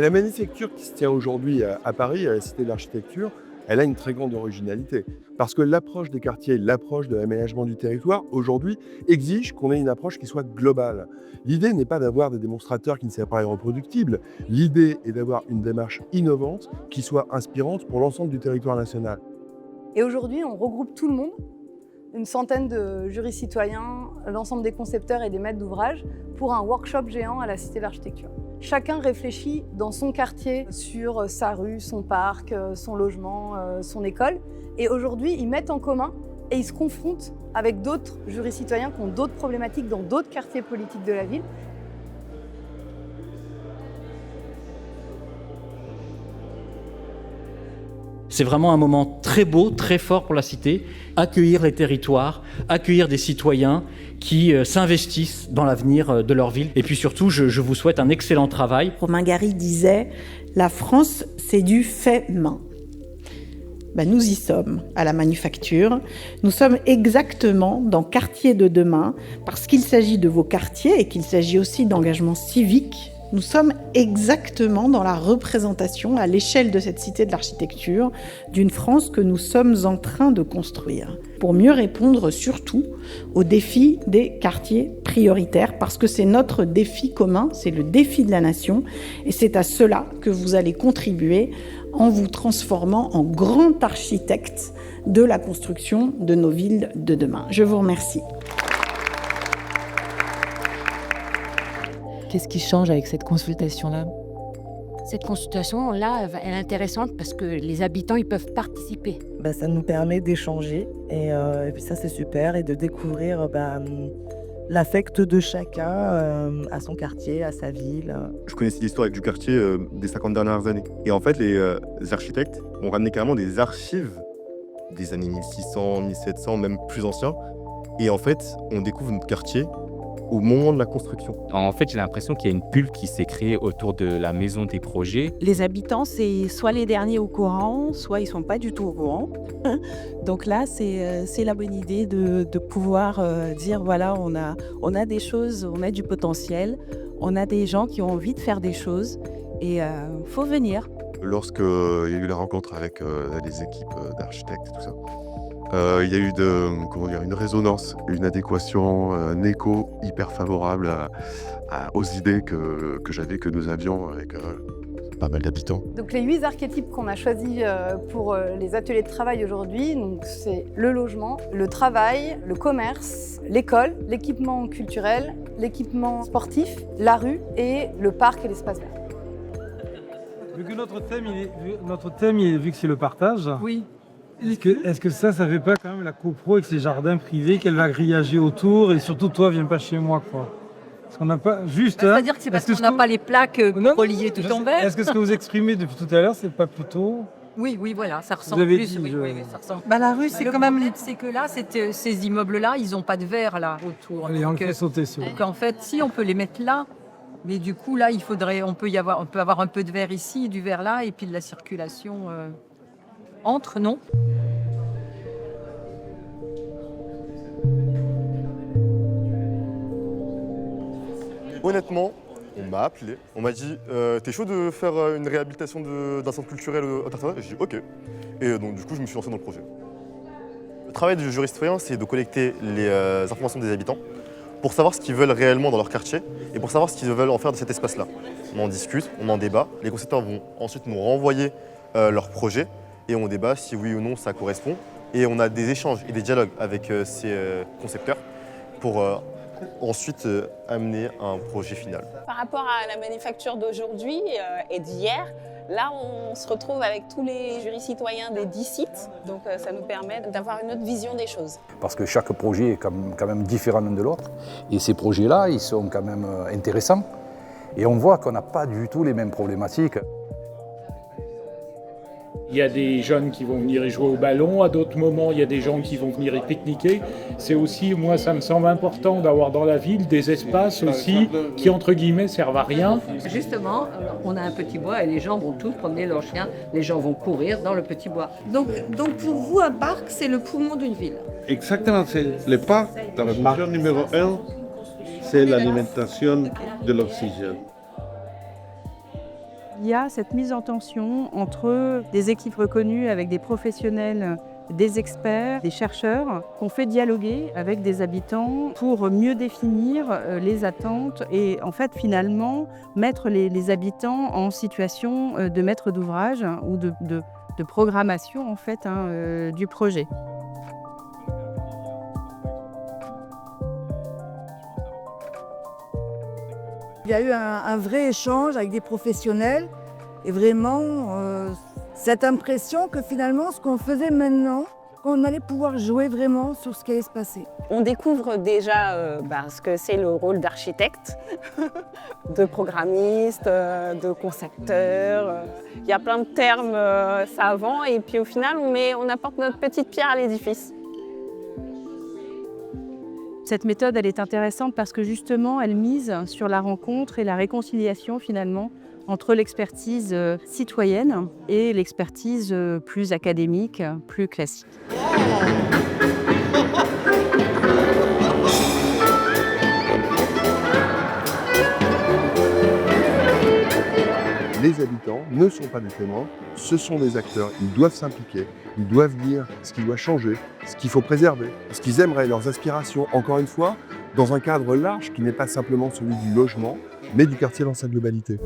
La manufacture qui se tient aujourd'hui à Paris, à la Cité de l'Architecture, elle a une très grande originalité. Parce que l'approche des quartiers, l'approche de l'aménagement du territoire, aujourd'hui, exige qu'on ait une approche qui soit globale. L'idée n'est pas d'avoir des démonstrateurs qui ne soient pas reproductibles. L'idée est d'avoir une démarche innovante qui soit inspirante pour l'ensemble du territoire national. Et aujourd'hui, on regroupe tout le monde, une centaine de jurys citoyens, l'ensemble des concepteurs et des maîtres d'ouvrage, pour un workshop géant à la Cité de l'Architecture. Chacun réfléchit dans son quartier sur sa rue, son parc, son logement, son école. Et aujourd'hui, ils mettent en commun et ils se confrontent avec d'autres jurys citoyens qui ont d'autres problématiques dans d'autres quartiers politiques de la ville. C'est vraiment un moment très beau, très fort pour la cité. Accueillir les territoires, accueillir des citoyens qui s'investissent dans l'avenir de leur ville. Et puis surtout, je vous souhaite un excellent travail. Romain Gary disait « La France, c'est du fait main ». Nous y sommes, à la manufacture. Nous sommes exactement dans Quartier de demain, parce qu'il s'agit de vos quartiers et qu'il s'agit aussi d'engagement civique. Nous sommes exactement dans la représentation, à l'échelle de cette cité de l'architecture, d'une France que nous sommes en train de construire, pour mieux répondre surtout aux défis des quartiers prioritaires, parce que c'est notre défi commun, c'est le défi de la nation, et c'est à cela que vous allez contribuer en vous transformant en grand architecte de la construction de nos villes de demain. Je vous remercie. Qu'est-ce qui change avec cette consultation-là ? Cette consultation-là, elle est intéressante parce que les habitants, ils peuvent participer. Ça nous permet d'échanger et puis ça, c'est super, et de découvrir l'affect de chacun à son quartier, à sa ville. Je connaissais l'histoire du quartier des 50 dernières années. Et en fait, les architectes ont ramené carrément des archives des années 1600, 1700, même plus anciens. Et en fait, on découvre notre quartier au moment de la construction. En fait, j'ai l'impression qu'il y a une bulle qui s'est créée autour de la maison des projets. Les habitants, c'est soit les derniers au courant, soit ils ne sont pas du tout au courant. Donc là, c'est la bonne idée de pouvoir dire, voilà, on a des choses, on a du potentiel, on a des gens qui ont envie de faire des choses et il faut venir. Lorsqu'il y a eu la rencontre avec les équipes d'architectes et tout ça, il y a eu une résonance, une adéquation, un écho hyper favorable aux idées que nous avions avec pas mal d'habitants. Donc les 8 archétypes qu'on a choisis pour les ateliers de travail aujourd'hui, c'est le logement, le travail, le commerce, l'école, l'équipement culturel, l'équipement sportif, la rue et le parc et l'espace vert. Vu que notre thème, vu que c'est le partage, oui. Est-ce que ça fait pas quand même la copro avec ces jardins privés qu'elle va grillager autour, et surtout toi, viens pas chez moi, quoi. Parce qu'on n'a pas juste. C'est-à-dire que c'est parce qu'on n'a pas les plaques reliées tout en vert. Est-ce que ce que vous exprimez depuis tout à l'heure, c'est pas plutôt. Oui, voilà, ça ressemble vous avez plus. Dit, oui, ça ressemble. La rue, c'est le quand même. problème, c'est que là, ces immeubles-là, ils n'ont pas de verre là autour. Allez, on fait sauter sur. Donc en fait, si on peut les mettre là. Mais du coup, là, on peut avoir un peu de verre ici, du verre là, et puis de la circulation entre, non ? Honnêtement, on m'a appelé, on m'a dit t'es chaud de faire une réhabilitation d'un centre culturel au Tartarin ? J'ai dit ok. Et donc du coup, je me suis lancé dans le projet. Le travail du jury citoyen, c'est de collecter les informations des habitants pour savoir ce qu'ils veulent réellement dans leur quartier et pour savoir ce qu'ils veulent en faire de cet espace-là. On en discute, on en débat. Les concepteurs vont ensuite nous renvoyer leur projet et on débat si oui ou non ça correspond. Et on a des échanges et des dialogues avec ces concepteurs pour ensuite amener un projet final. Par rapport à la manufacture d'aujourd'hui et d'hier, là on se retrouve avec tous les jurys citoyens des 10 sites, donc ça nous permet d'avoir une autre vision des choses. Parce que chaque projet est quand même différent l'un de l'autre, et ces projets-là, ils sont quand même intéressants, et on voit qu'on n'a pas du tout les mêmes problématiques. Il y a des jeunes qui vont venir y jouer au ballon, à d'autres moments il y a des gens qui vont venir y pique-niquer. C'est aussi, moi ça me semble important d'avoir dans la ville des espaces aussi qui entre guillemets servent à rien. Justement, on a un petit bois et les gens vont tous promener leurs chiens, les gens vont courir dans le petit bois. Donc pour vous, un parc, c'est le poumon d'une ville. Exactement, c'est le parc, dans la fonction numéro 1, c'est l'alimentation de l'oxygène. Il y a cette mise en tension entre des équipes reconnues avec des professionnels, des experts, des chercheurs qu'on fait dialoguer avec des habitants pour mieux définir les attentes et en fait finalement mettre les habitants en situation de maître d'ouvrage ou de programmation en fait du projet. Il y a eu un vrai échange avec des professionnels et vraiment cette impression que finalement ce qu'on faisait maintenant, qu'on allait pouvoir jouer vraiment sur ce qui allait se passer. On découvre déjà ce que c'est le rôle d'architecte, de programmiste, de concepteur. Il y a plein de termes savants et puis au final on apporte notre petite pierre à l'édifice. Cette méthode, elle est intéressante parce que justement, elle mise sur la rencontre et la réconciliation finalement entre l'expertise citoyenne et l'expertise plus académique, plus classique. Les habitants ne sont pas des témoins, ce sont des acteurs, ils doivent s'impliquer, ils doivent dire ce qui doit changer, ce qu'il faut préserver, ce qu'ils aimeraient, leurs aspirations, encore une fois, dans un cadre large qui n'est pas simplement celui du logement, mais du quartier dans sa globalité.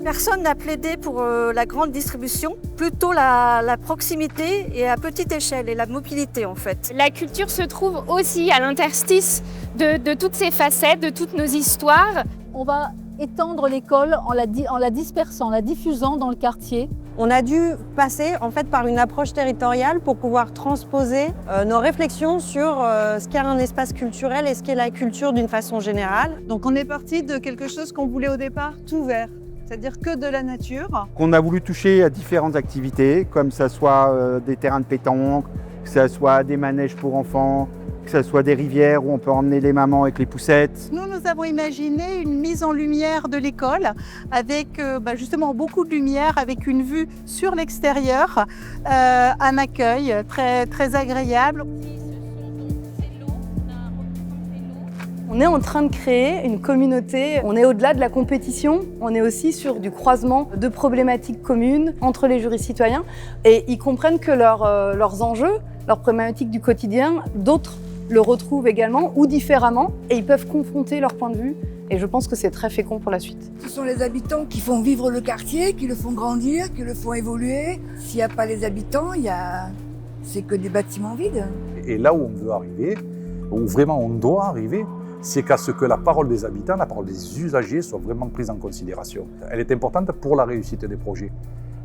Personne n'a plaidé pour la grande distribution, plutôt la proximité et à petite échelle et la mobilité en fait. La culture se trouve aussi à l'interstice de toutes ces facettes, de toutes nos histoires. On va étendre l'école en la dispersant, en la diffusant dans le quartier. On a dû passer en fait par une approche territoriale pour pouvoir transposer nos réflexions sur ce qu'est un espace culturel et ce qu'est la culture d'une façon générale. Donc on est parti de quelque chose qu'on voulait au départ tout vert. C'est-à-dire que de la nature. Qu'on a voulu toucher à différentes activités, comme ça soit des terrains de pétanque, que ça soit des manèges pour enfants, que ça soit des rivières où on peut emmener les mamans avec les poussettes. Nous avons imaginé une mise en lumière de l'école avec justement beaucoup de lumière, avec une vue sur l'extérieur, un accueil très, très agréable. On est en train de créer une communauté, on est au-delà de la compétition, on est aussi sur du croisement de problématiques communes entre les jurys citoyens et ils comprennent que leurs enjeux, leurs problématiques du quotidien, d'autres le retrouvent également ou différemment et ils peuvent confronter leur point de vue et je pense que c'est très fécond pour la suite. Ce sont les habitants qui font vivre le quartier, qui le font grandir, qui le font évoluer. S'il n'y a pas les habitants, c'est que des bâtiments vides. Et là où on veut arriver, où vraiment on doit arriver, c'est qu'à ce que la parole des habitants, la parole des usagers soit vraiment prise en considération. Elle est importante pour la réussite des projets.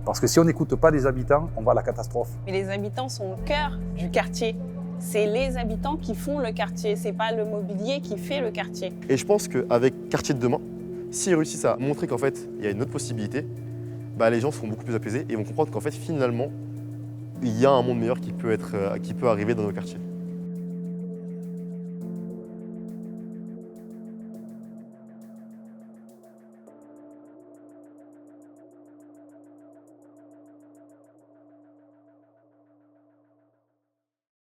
Parce que si on n'écoute pas les habitants, on va à la catastrophe. Mais les habitants sont au cœur du quartier. C'est les habitants qui font le quartier, c'est pas le mobilier qui fait le quartier. Et je pense qu'avec Quartier de demain, s'ils réussissent à montrer qu'en fait, il y a une autre possibilité, les gens seront beaucoup plus apaisés et vont comprendre qu'en fait, finalement, il y a un monde meilleur qui peut arriver dans nos quartiers.